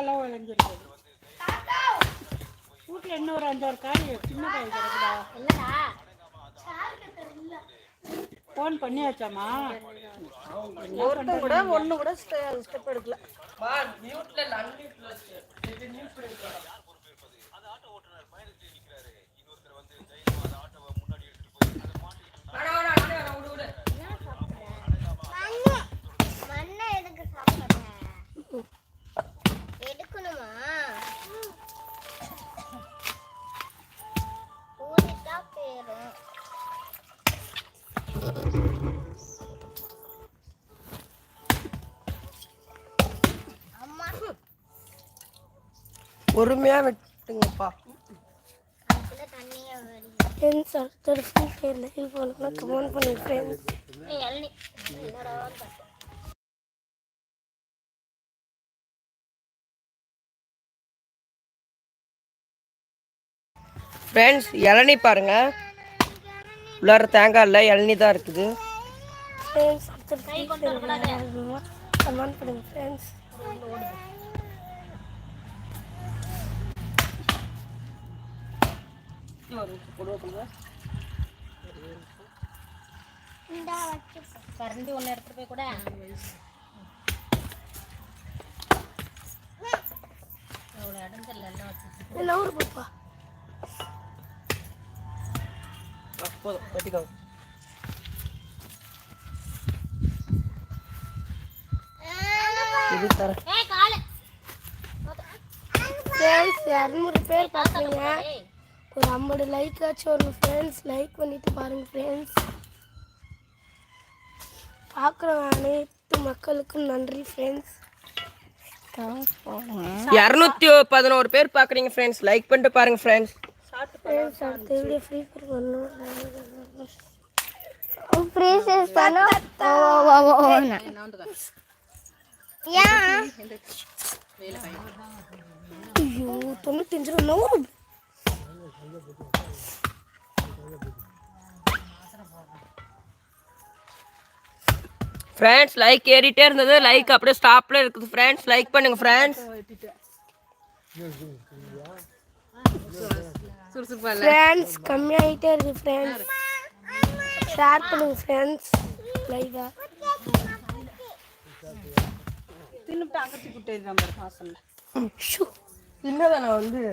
காயெல்லாம் விளைஞ்சிருக்கு. வீட்டில் இன்னொரு 5-6 காய் சின்ன காய் கிடக்குதா? ஃபோன் பண்ணியாச்சாமா? ஒருத்தன் கூட ஒன்று கூட ஸ்டெப் எடுக்கல. பொறுமையா விட்டுங்கப்பா. ஃப்ரெண்ட்ஸ் அடுத்த லைவ் போகலாம். கமெண்ட் பண்ணுங்க ஃப்ரெண்ட்ஸ். ஃப்ரெண்ட்ஸ் இளநீ பாருங்க, உள்ளார தேங்காய் இல்லை, இளநீ தான் இருக்குது. ஃப்ரெண்ட்ஸ் அடுத்த கமெண்ட் பண்ணுங்க ஃப்ரெண்ட்ஸ். கரண்டி ஒன்று எடுத்துட்டு போய் கூட எவ்வளோ இடம் தெரியல எல்லாம் வச்சு எல்லாம் ஒரு பாப்பா போதும் வெட்டிக்கோ. இது தர ஃப்ரெண்ட்ஸ் 200 பேர் பார்க்குறீங்க. ஒரு 50 லைக் ஆச்சு வரும் ஃப்ரெண்ட்ஸ். லைக் பண்ணிட்டு பாருங்க ஃப்ரெண்ட்ஸ். பார்க்குற அனைத்து மக்களுக்கும் நன்றி ஃப்ரெண்ட்ஸ். 211 பேர் பார்க்குறீங்க ஃப்ரெண்ட்ஸ். லைக் பண்ணிட்டு பாருங்க ஃப்ரெண்ட்ஸ். ஃப்ரெண்ட்ஸ் அடுத்த வீடியோ ஃப்ரீ ஃபயர் பண்ணணும். ஃப்ரீ ஃபயர் பண்ணோம். ஐயோ 95 ரூபா. ஃப்ரெண்ட்ஸ் லைக் ஏறிட்டே இருந்தது, லைக் அப்படியே ஸ்டாப்ல இருக்குது ஃப்ரெண்ட்ஸ். லைக் பண்ணுங்க ஃப்ரெண்ட்ஸ். ஃப்ரெண்ட்ஸ் கம்மியாயிட்டே இருக்கு ஃப்ரெண்ட்ஸ். ஷேர் பண்ணுங்க ஃப்ரெண்ட்ஸ். லைவா தின்னுட்டு அகத்தி குட்டை நம்பர் ஹாஸ்டல்ல சின்னதான வந்து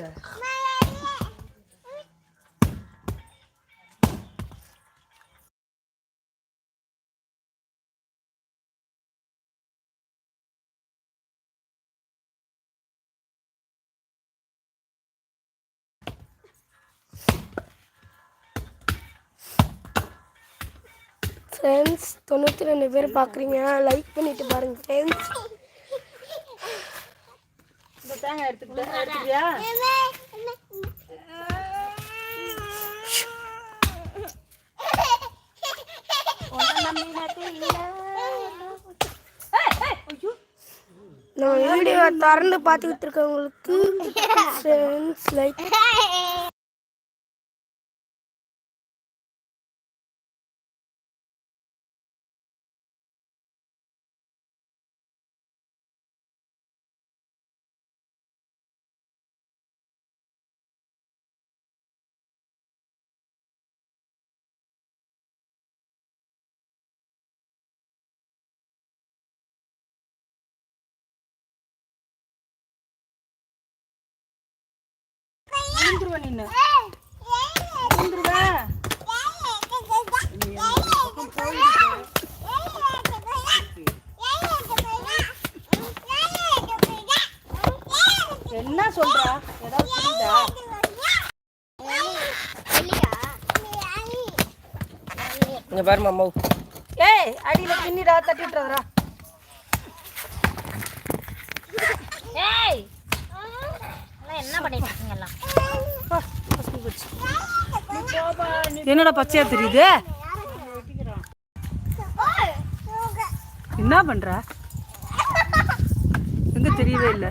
ஃப்ரெண்ட்ஸ் 92 பேர் பார்க்குறீங்க. லைக் பண்ணிட்டு பாருங்க ஃப்ரெண்ட்ஸ். இந்த தேங்காய் எடுத்துக்கிட்டியா? நம்ம வீடியோ திறந்து பார்த்துக்கிட்டு இருக்கவங்களுக்கு ஃப்ரெண்ட்ஸ் லைக். நின்று என்ன சொல்றா? ஏதாவது புரியுதா? இங்க பாரு மாமா. ஏய் அடியில பின்னிடா, தட்டிட்டுறா. ஏய் என்ன பண்ணிட்டு இருக்கீங்க எல்லாம்? என்னடா பச்சையா தெரியுது? என்ன பண்ற? எங்க தெரியவே இல்லை.